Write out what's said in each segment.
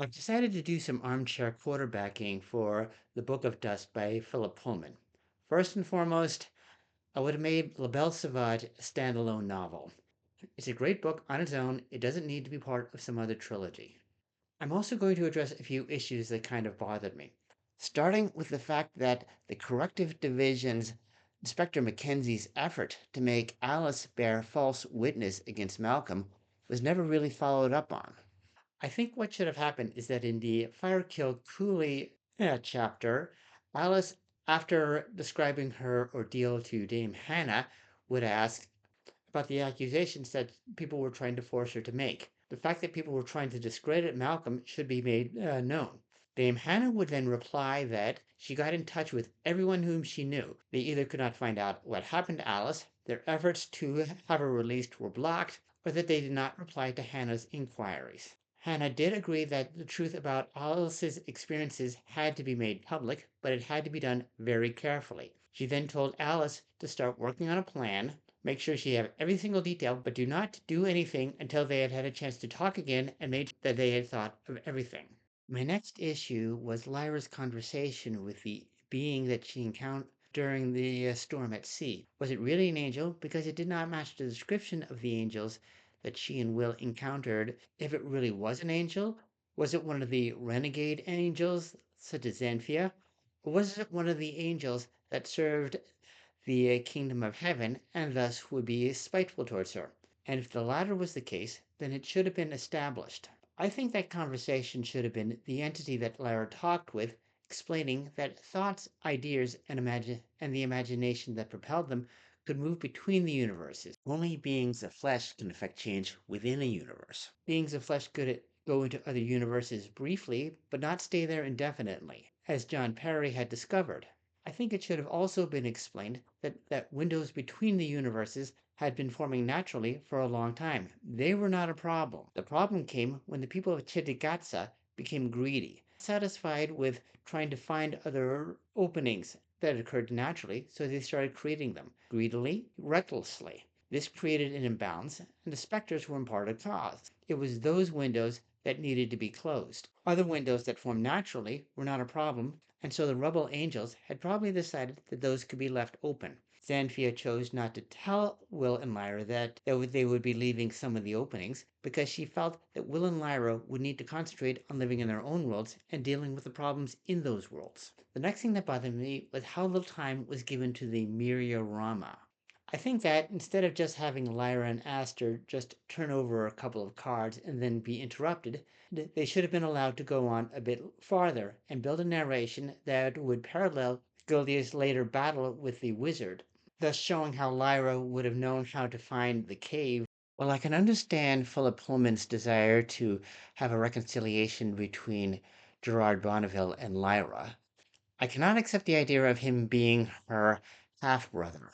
I've decided to do some armchair quarterbacking for The Book of Dust by Philip Pullman. First and foremost, I would have made La Belle Sauvage a standalone novel. It's a great book on its own, it doesn't need to be part of some other trilogy. I'm also going to address a few issues that kind of bothered me, starting with the fact that the Corrective Division's Inspector Mackenzie's effort to make Alice bear false witness against Malcolm was never really followed up on. I think what should have happened is that in the Firekill Cooley chapter, Alice, after describing her ordeal to Dame Hannah, would ask about the accusations that people were trying to force her to make. The fact that people were trying to discredit Malcolm should be made known. Dame Hannah would then reply that she got in touch with everyone whom she knew. They either could not find out what happened to Alice, their efforts to have her released were blocked, or that they did not reply to Hannah's inquiries. Hannah did agree that the truth about Alice's experiences had to be made public, but it had to be done very carefully. She then told Alice to start working on a plan, make sure she had every single detail, but do not do anything until they had had a chance to talk again and made sure that they had thought of everything. My next issue was Lyra's conversation with the being that she encountered during the storm at sea. Was it really an angel? Because it did not match the description of the angels that she and Will encountered. If it really was an angel, was it one of the renegade angels, such as Xanthia? Or was it one of the angels that served the kingdom of heaven and thus would be spiteful towards her? And if the latter was the case, then it should have been established. I think that conversation should have been the entity that Lyra talked with, explaining that thoughts, ideas, and the imagination that propelled them could move between the universes. Only beings of flesh can affect change within a universe. Beings of flesh could go into other universes briefly, but not stay there indefinitely, as John Perry had discovered. I think it should have also been explained that windows between the universes had been forming naturally for a long time. They were not a problem. The problem came when the people of Chitigatsa became greedy, satisfied with trying to find other openings that occurred naturally, so they started creating them greedily, recklessly. This created an imbalance, and the specters were in part a cause. It was those windows that needed to be closed. Other windows that formed naturally were not a problem, and so the rebel angels had probably decided that those could be left open. Xanthia chose not to tell Will and Lyra that they would be leaving some of the openings because she felt that Will and Lyra would need to concentrate on living in their own worlds and dealing with the problems in those worlds. The next thing that bothered me was how little time was given to the Miriorama. I think that instead of just having Lyra and Aster just turn over a couple of cards and then be interrupted, they should have been allowed to go on a bit farther and build a narration that would parallel Gildea's later battle with the wizard, thus showing how Lyra would have known how to find the cave. While I can understand Philip Pullman's desire to have a reconciliation between Gerard Bonneville and Lyra, I cannot accept the idea of him being her half brother.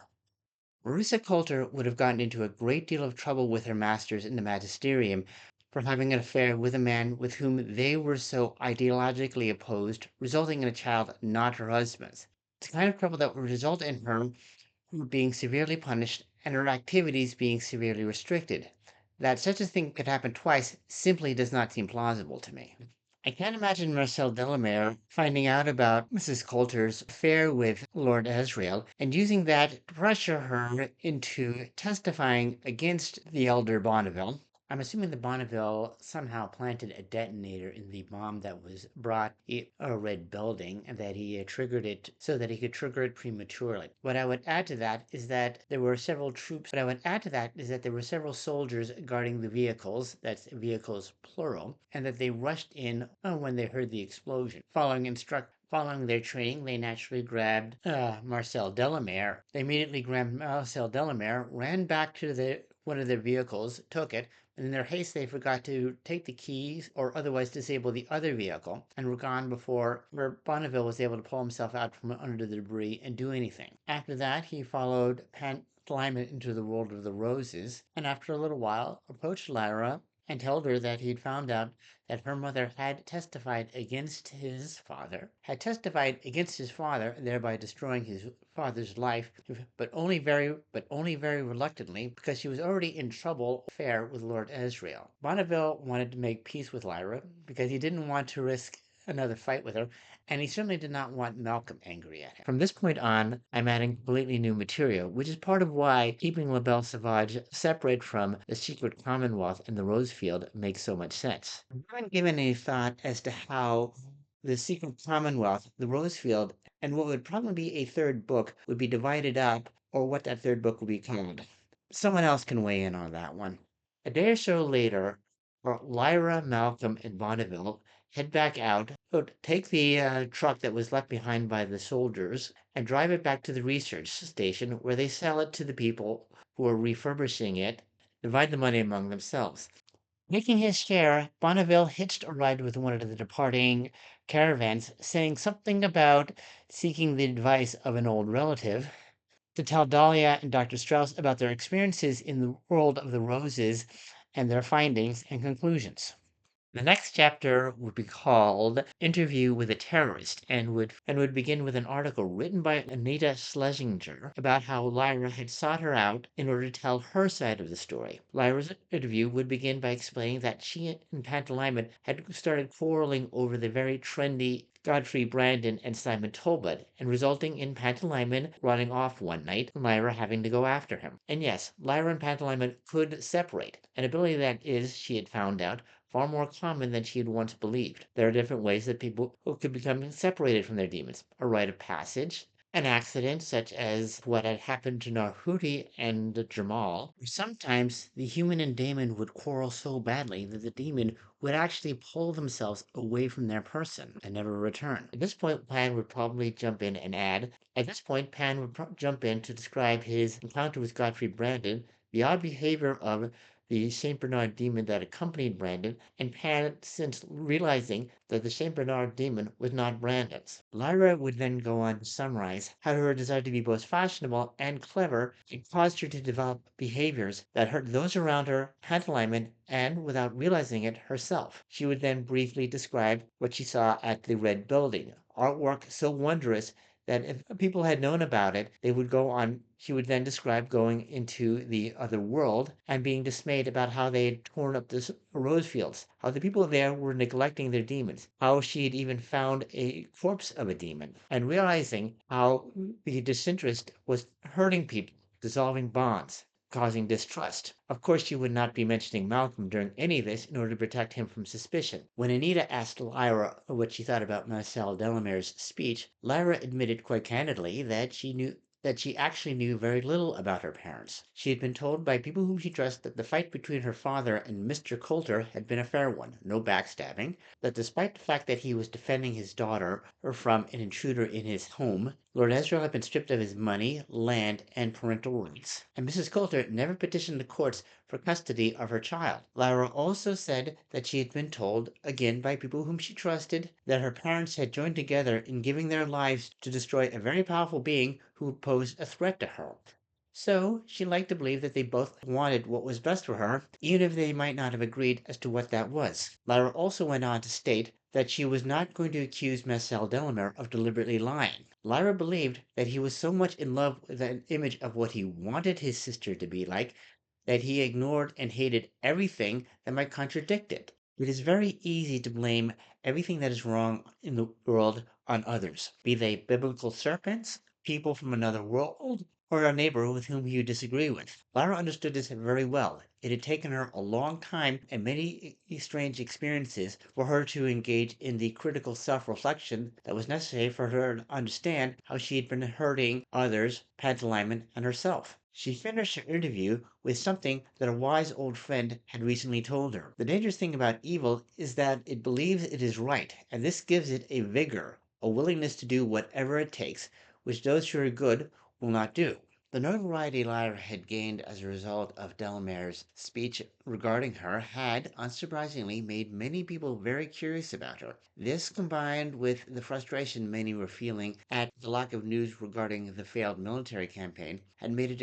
Marissa Coulter would have gotten into a great deal of trouble with her masters in the magisterium for having an affair with a man with whom they were so ideologically opposed, resulting in a child not her husband's. It's the kind of trouble that would result in her being severely punished and her activities being severely restricted. That such a thing could happen twice simply does not seem plausible to me. I can't imagine Marcel Delamere finding out about Mrs. Coulter's affair with Lord Asriel and using that to pressure her into testifying against the elder Bonneville. I'm assuming that Bonneville somehow planted a detonator in the bomb that was brought in a red building and that he triggered it so that he could trigger it prematurely. What I would add to that is that there were several troops. What I would add to that is that there were several soldiers guarding the vehicles, that's vehicles plural, and that they rushed in when they heard the explosion. Following their training, they naturally grabbed Marcel Delamere. They immediately grabbed Marcel Delamere, ran back to one of their vehicles, took it, and in their haste they forgot to take the keys or otherwise disable the other vehicle and were gone before Bonneville was able to pull himself out from under the debris and do anything. After that, he followed Pantalimon into the world of the roses, and after a little while approached Lyra and told her that he'd found out that her mother had testified against his father, thereby destroying his father's life, but only very reluctantly, because she was already in trouble affair with Lord Asriel. Bonneville wanted to make peace with Lyra because he didn't want to risk another fight with her, and he certainly did not want Malcolm angry at him. From this point on, I'm adding completely new material, which is part of why keeping La Belle Sauvage separate from the Secret Commonwealth and the Rosefield makes so much sense. I haven't given any thought as to how the Secret Commonwealth, the Rosefield, and what would probably be a third book would be divided up, or what that third book would be called. Someone else can weigh in on that one. A day or so later, Lyra, Malcolm, and Bonneville head back out, take the truck that was left behind by the soldiers, and drive it back to the research station where they sell it to the people who are refurbishing it, divide the money among themselves. Making his share, Bonneville hitched a ride with one of the departing caravans, saying something about seeking the advice of an old relative to tell Dahlia and Dr. Strauss about their experiences in the world of the roses and their findings and conclusions. The next chapter would be called Interview with a Terrorist and would begin with an article written by Anita Schlesinger about how Lyra had sought her out in order to tell her side of the story. Lyra's interview would begin by explaining that she and Pantalimon had started quarreling over the very trendy Godfrey Brandon and Simon Talbot, and resulting in Pantalimon running off one night and Lyra having to go after him. And yes, Lyra and Pantalimon could separate, an ability that is, she had found out, far more common than she had once believed. There are different ways that people could become separated from their demons: a rite of passage, an accident such as what had happened to Narhuti and Jamal, or sometimes the human and demon would quarrel so badly that the demon would actually pull themselves away from their person and never return. At this point, Pan would probably jump in and add, at this point, Pan would jump in to describe his encounter with Godfrey Brandon, the odd behavior of the St. Bernard demon that accompanied Brandon, and Pan since realizing that the St. Bernard demon was not Brandon's. Lyra would then go on to summarize how her desire to be both fashionable and clever caused her to develop behaviors that hurt those around her, Pantalimon, and, without realizing it, herself. She would then briefly describe what she saw at the Red Building, artwork so wondrous that if people had known about it, they would go on. She would then describe going into the other world and being dismayed about how they had torn up the rose fields, how the people there were neglecting their demons, how she had even found a corpse of a demon, and realizing how the disinterest was hurting people, dissolving bonds, causing distrust. Of course, she would not be mentioning Malcolm during any of this in order to protect him from suspicion. When Anita asked Lyra what she thought about Marcel Delamere's speech, Lyra admitted quite candidly that she actually knew very little about her parents. She had been told by people whom she trusted that the fight between her father and Mr. Coulter had been a fair one, no backstabbing, that despite the fact that he was defending his daughter from an intruder in his home, Lord Asriel had been stripped of his money, land, and parental rights, and Mrs. Coulter never petitioned the courts for custody of her child. Lyra also said that she had been told, again by people whom she trusted, that her parents had joined together in giving their lives to destroy a very powerful being who posed a threat to her. So she liked to believe that they both wanted what was best for her, even if they might not have agreed as to what that was. Lyra also went on to state that she was not going to accuse Marcel Delamere of deliberately lying. Lyra believed that he was so much in love with an image of what he wanted his sister to be like that he ignored and hated everything that might contradict it. It is very easy to blame everything that is wrong in the world on others, be they biblical serpents, people from another world, or a neighbor with whom you disagree with. Lyra understood this very well. It had taken her a long time and many strange experiences for her to engage in the critical self-reflection that was necessary for her to understand how she had been hurting others, Pantalimon, and herself. She finished her interview with something that a wise old friend had recently told her. The dangerous thing about evil is that it believes it is right, and this gives it a vigor, a willingness to do whatever it takes, which those who are good will not do. The notoriety Lyra had gained as a result of Delamere's speech regarding her had, unsurprisingly, made many people very curious about her. This, combined with the frustration many were feeling at the lack of news regarding the failed military campaign, had made it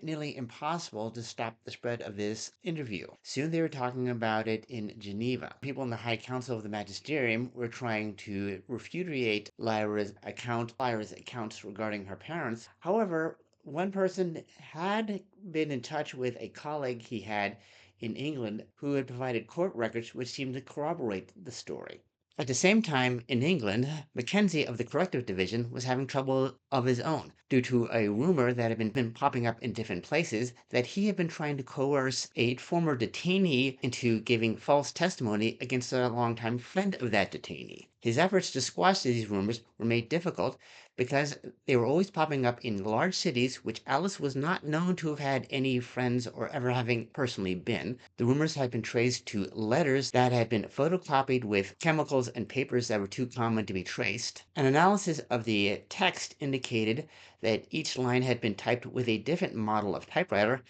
nearly impossible to stop the spread of this interview. Soon they were talking about it in Geneva. People in the High Council of the Magisterium were trying to repudiate Lyra's accounts regarding her parents. However, one person had been in touch with a colleague he had in England who had provided court records which seemed to corroborate the story. At the same time, in England, Mackenzie of the Corrective Division was having trouble of his own due to a rumor that had been popping up in different places that he had been trying to coerce a former detainee into giving false testimony against a longtime friend of that detainee. His efforts to squash these rumors were made difficult because they were always popping up in large cities which Alice was not known to have had any friends or ever having personally been. The rumors had been traced to letters that had been photocopied with chemicals and papers that were too common to be traced. An analysis of the text indicated that each line had been typed with a different model of typewriter,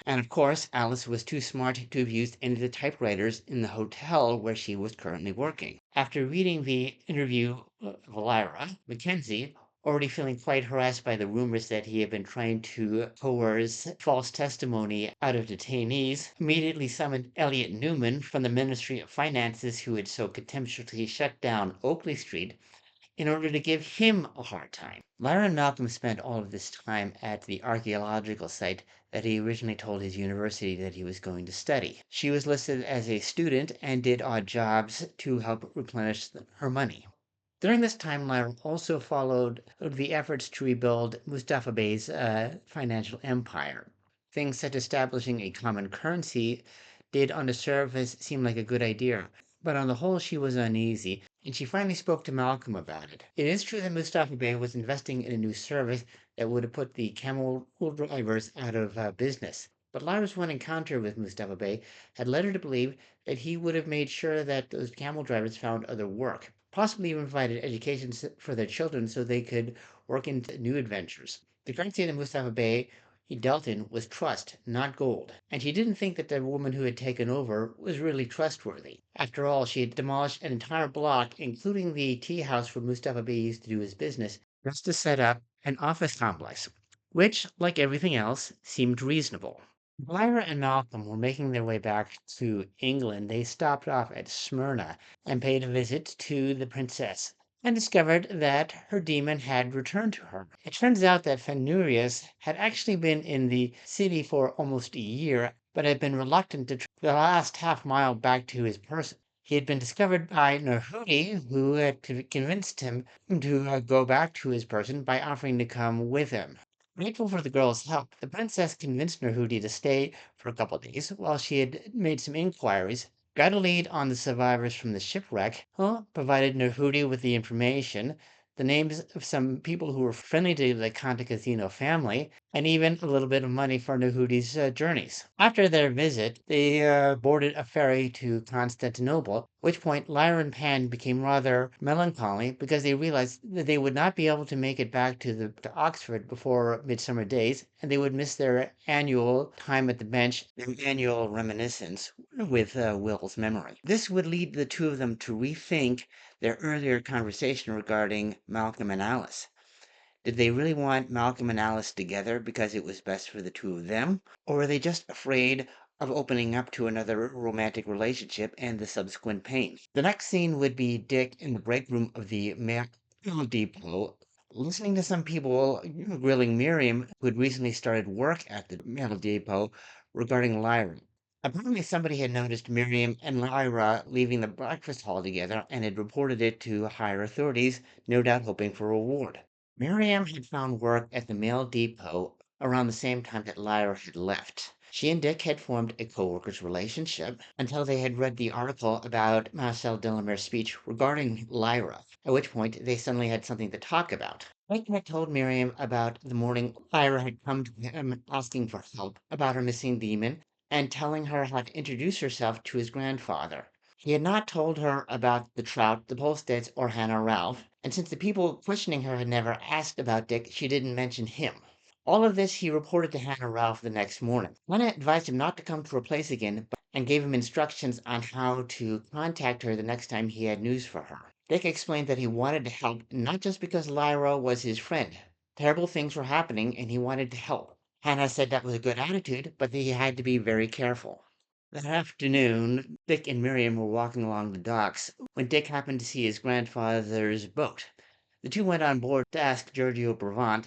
and of course, Alice was too smart to have used any of the typewriters in the hotel where she was currently working. After reading the interview of Lyra, Mackenzie, already feeling quite harassed by the rumors that he had been trying to coerce false testimony out of detainees, immediately summoned Elliot Newman from the Ministry of Finances, who had so contemptuously shut down Oakley Street, in order to give him a hard time. Lyra and Malcolm spent all of this time at the archaeological site that he originally told his university that he was going to study. She was listed as a student and did odd jobs to help replenish her money. During this time, Lyra also followed the efforts to rebuild Mustafa Bey's financial empire. Things such as establishing a common currency did on the surface seem like a good idea, but on the whole she was uneasy, and she finally spoke to Malcolm about it. It is true that Mustafa Bey was investing in a new service that would have put the camel drivers out of business. But Lyra's one encounter with Mustafa Bey had led her to believe that he would have made sure that those camel drivers found other work, possibly even provided education for their children so they could work into new adventures. The currency that Mustafa Bey he dealt in was trust, not gold, and she didn't think that the woman who had taken over was really trustworthy. After all, she had demolished an entire block, including the tea house where Mustafa Bey used to do his business, just to set up an office complex, which, like everything else, seemed reasonable. Lyra and Malcolm were making their way back to England. They stopped off at Smyrna and paid a visit to the princess and discovered that her demon had returned to her. It turns out that Fenurius had actually been in the city for almost a year, but had been reluctant to the last half mile back to his person. He had been discovered by Nerhudi, who had convinced him to go back to his person by offering to come with him. Grateful for the girl's help, the princess convinced Nerhudi to stay for a couple of days while she had made some inquiries, got a lead on the survivors from the shipwreck, who provided Nerhudi with the information, the names of some people who were friendly to the Cantacuzino family, and even a little bit of money for Nerhudi's journeys. After their visit, they boarded a ferry to Constantinople, at which point Lyra and Pan became rather melancholy because they realized that they would not be able to make it back to Oxford before Midsummer Days, and they would miss their annual time at the bench, their annual reminiscence with Will's memory. This would lead the two of them to rethink their earlier conversation regarding Malcolm and Alice. Did they really want Malcolm and Alice together because it was best for the two of them? Or were they just afraid of opening up to another romantic relationship and the subsequent pain? The next scene would be Dick in the break room of the mail depot, listening to some people grilling Miriam, who had recently started work at the mail depot, regarding Lyra. Apparently, somebody had noticed Miriam and Lyra leaving the breakfast hall together and had reported it to higher authorities, no doubt hoping for a reward. Miriam had found work at the mail depot around the same time that Lyra had left. She and Dick had formed a co-workers relationship until they had read the article about Marcel Delamere's speech regarding Lyra, at which point they suddenly had something to talk about. Dick had told Miriam about the morning Lyra had come to him asking for help about her missing demon and telling her how to introduce herself to his grandfather. He had not told her about the Trout, the Polsteads, or Hannah Ralph, And since the people questioning her had never asked about Dick, she didn't mention him. All of this he reported to Hannah Ralph the next morning. Hannah advised him not to come to her place again, and gave him instructions on how to contact her the next time he had news for her. Dick explained that he wanted to help, not just because Lyra was his friend. Terrible things were happening, and he wanted to help. Hannah said that was a good attitude, but that he had to be very careful. That afternoon, Dick and Miriam were walking along the docks when Dick happened to see his grandfather's boat. The two went on board to ask Giorgio Bravant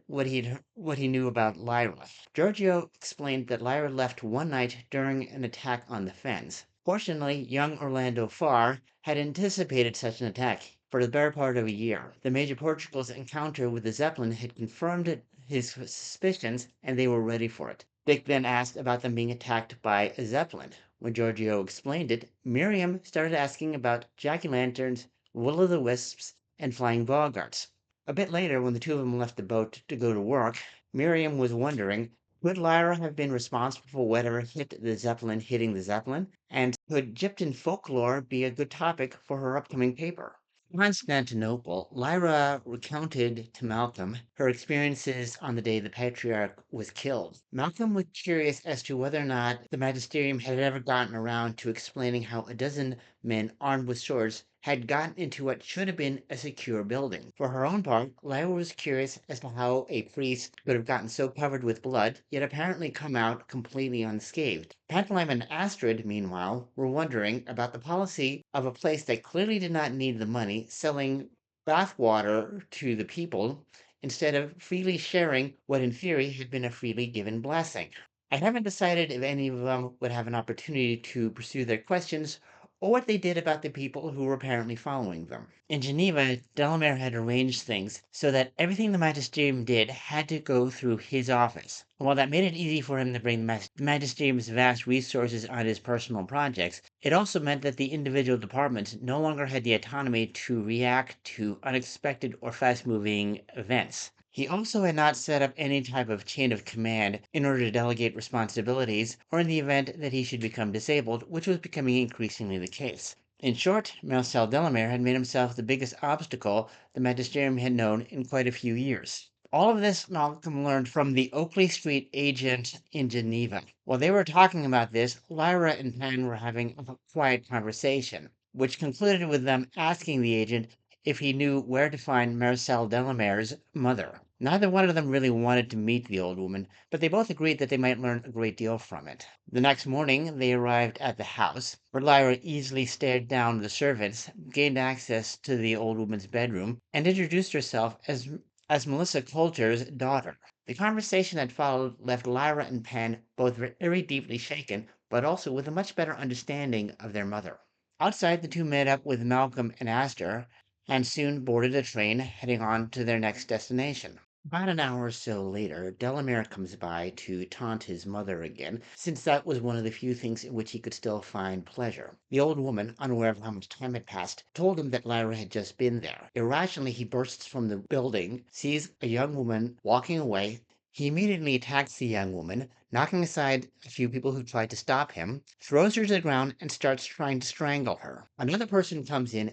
what he knew about Lyra. Giorgio explained that Lyra left one night during an attack on the Fens. Fortunately, young Orlando Farr had anticipated such an attack for the better part of a year. The Major Portugal's encounter with the Zeppelin had confirmed his suspicions, and they were ready for it. Dick then asked about them being attacked by a Zeppelin. When Giorgio explained it, Miriam started asking about jack-o'-lanterns, will-o'-the-wisps, and flying boggarts. A bit later, when the two of them left the boat to go to work, Miriam was wondering, could Lyra have been responsible for whatever hit the Zeppelin hitting the Zeppelin? And could Egyptian folklore be a good topic for her upcoming paper? In Constantinople, Lyra recounted to Malcolm her experiences on the day the patriarch was killed. Malcolm was curious as to whether or not the magisterium had ever gotten around to explaining how a dozen men armed with swords had gotten into what should have been a secure building. For her own part, Lyra was curious as to how a priest could have gotten so covered with blood, yet apparently come out completely unscathed. Pantomime and Astrid, meanwhile, were wondering about the policy of a place that clearly did not need the money, selling bathwater to the people instead of freely sharing what in theory had been a freely given blessing. I haven't decided if any of them would have an opportunity to pursue their questions or what they did about the people who were apparently following them. In Geneva, Delamere had arranged things so that everything the magisterium did had to go through his office. While that made it easy for him to bring the magisterium's vast resources on his personal projects, it also meant that the individual departments no longer had the autonomy to react to unexpected or fast moving events. He also had not set up any type of chain of command in order to delegate responsibilities, or in the event that he should become disabled, which was becoming increasingly the case. In short, Marcel Delamere had made himself the biggest obstacle the magisterium had known in quite a few years. All of this Malcolm learned from the Oakley Street agent in Geneva. While they were talking about this, Lyra and Pan were having a quiet conversation, which concluded with them asking the agent if he knew where to find Marcel Delamere's mother. Neither one of them really wanted to meet the old woman, but they both agreed that they might learn a great deal from it. The next morning they arrived at the house, where Lyra easily stared down the servants, gained access to the old woman's bedroom, and introduced herself as Melissa Coulter's daughter. The conversation that followed left Lyra and Pan both very deeply shaken, but also with a much better understanding of their mother. Outside, the two met up with Malcolm and Astor, and soon boarded a train heading on to their next destination. About an hour or so later, Delamere comes by to taunt his mother again, since that was one of the few things in which he could still find pleasure. The old woman, unaware of how much time had passed, told him that Lyra had just been there. Irrationally, he bursts from the building, sees a young woman walking away. He immediately attacks the young woman, knocking aside a few people who tried to stop him, throws her to the ground, and starts trying to strangle her. Another man comes in,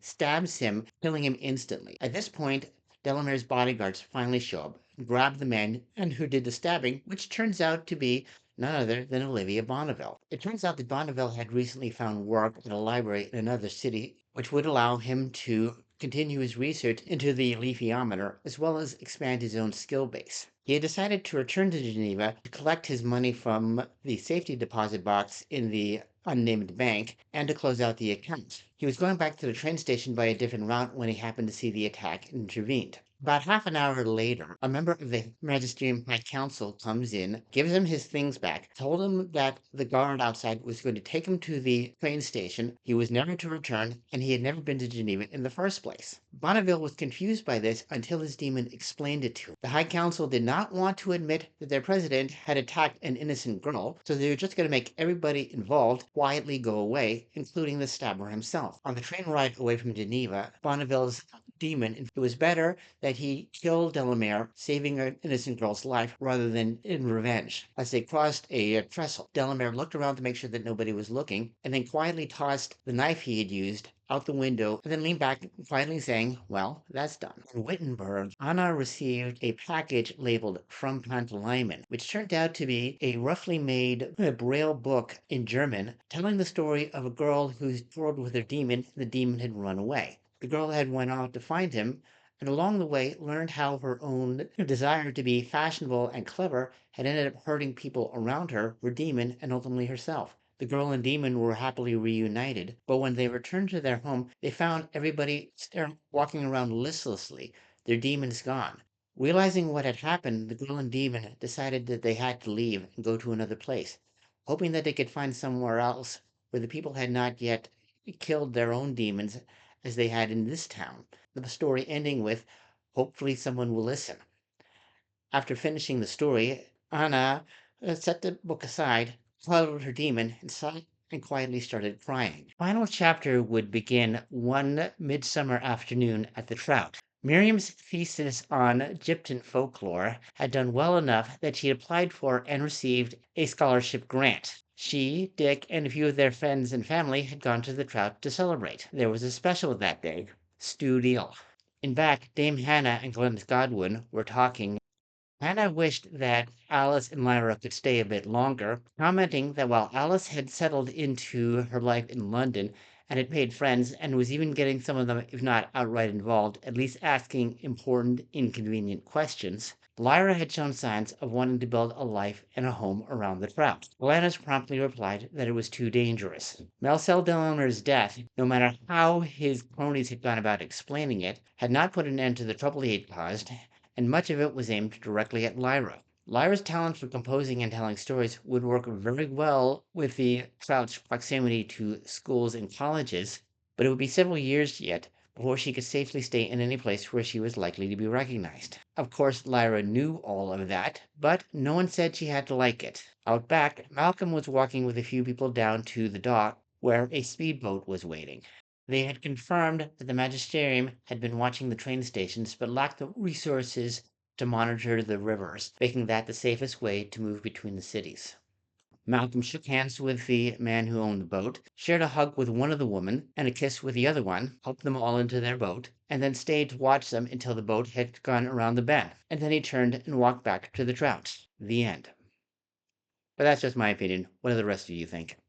stabs him, killing him instantly. At this point, Delamere's bodyguards finally show up, grab the man and who did the stabbing, which turns out to be none other than Olivia Bonneville. It turns out that Bonneville had recently found work at a library in another city, which would allow him to continue his research into the leafiometer as well as expand his own skill base. He had decided to return to Geneva to collect his money from the safety deposit box in the unnamed bank and to close out the account. He was going back to the train station by a different route when he happened to see the attack and intervened. About half an hour later, a member of the Magisterium High Council comes in, gives him his things back, told him that the guard outside was going to take him to the train station, he was never to return, and he had never been to Geneva in the first place. Bonneville was confused by this until his demon explained it to him. The High Council did not want to admit that their president had attacked an innocent girl, so they were just going to make everybody involved quietly go away, including the stabber himself. On the train ride away from Geneva, Bonneville's demon. It was better that he killed Delamere, saving an innocent girl's life rather than in revenge. As they crossed a trestle, Delamere looked around to make sure that nobody was looking, and then quietly tossed the knife he had used out the window, and then leaned back, quietly saying, "Well, that's done." In Wittenberg, Anna received a package labeled "From Pantalimon," which turned out to be a roughly made braille book in German, telling the story of a girl who quarreled with her demon. The demon had run away. The girl had went out to find him, and along the way learned how her own desire to be fashionable and clever had ended up hurting people around her, her demon, and ultimately herself. The girl and demon were happily reunited, but when they returned to their home, they found everybody walking around listlessly, their demons gone. Realizing what had happened, the girl and demon decided that they had to leave and go to another place, hoping that they could find somewhere else where the people had not yet killed their own demons as they had in this town. The story ending with, "Hopefully someone will listen." After finishing the story, Anna set the book aside, followed her demon, and sat and quietly started crying. The final chapter would begin one midsummer afternoon at the Trout. Miriam's thesis on Egyptian folklore had done well enough that she applied for and received a scholarship grant. She, Dick, and a few of their friends and family had gone to the Trout to celebrate. There was a special that day, stewed eel. In fact, Dame Hannah and Glenys Godwin were talking. Hannah wished that Alice and Lyra could stay a bit longer, commenting that while Alice had settled into her life in London and had made friends and was even getting some of them, if not outright involved, at least asking important, inconvenient questions, Lyra had shown signs of wanting to build a life and a home around the Trout. Glenys promptly replied that it was too dangerous. Marcel Delamere's death, no matter how his cronies had gone about explaining it, had not put an end to the trouble he had caused, and much of it was aimed directly at Lyra. Lyra's talent for composing and telling stories would work very well with the Trout's proximity to schools and colleges, but it would be several years yet before she could safely stay in any place where she was likely to be recognized. Of course, Lyra knew all of that, but no one said she had to like it. Out back, Malcolm was walking with a few people down to the dock where a speedboat was waiting. They had confirmed that the magisterium had been watching the train stations but lacked the resources to monitor the rivers, making that the safest way to move between the cities. Malcolm shook hands with the man who owned the boat, shared a hug with one of the women, and a kiss with the other one, helped them all into their boat, and then stayed to watch them until the boat had gone around the bend. And then he turned and walked back to the Trout. The end. But that's just my opinion. What do the rest of you think?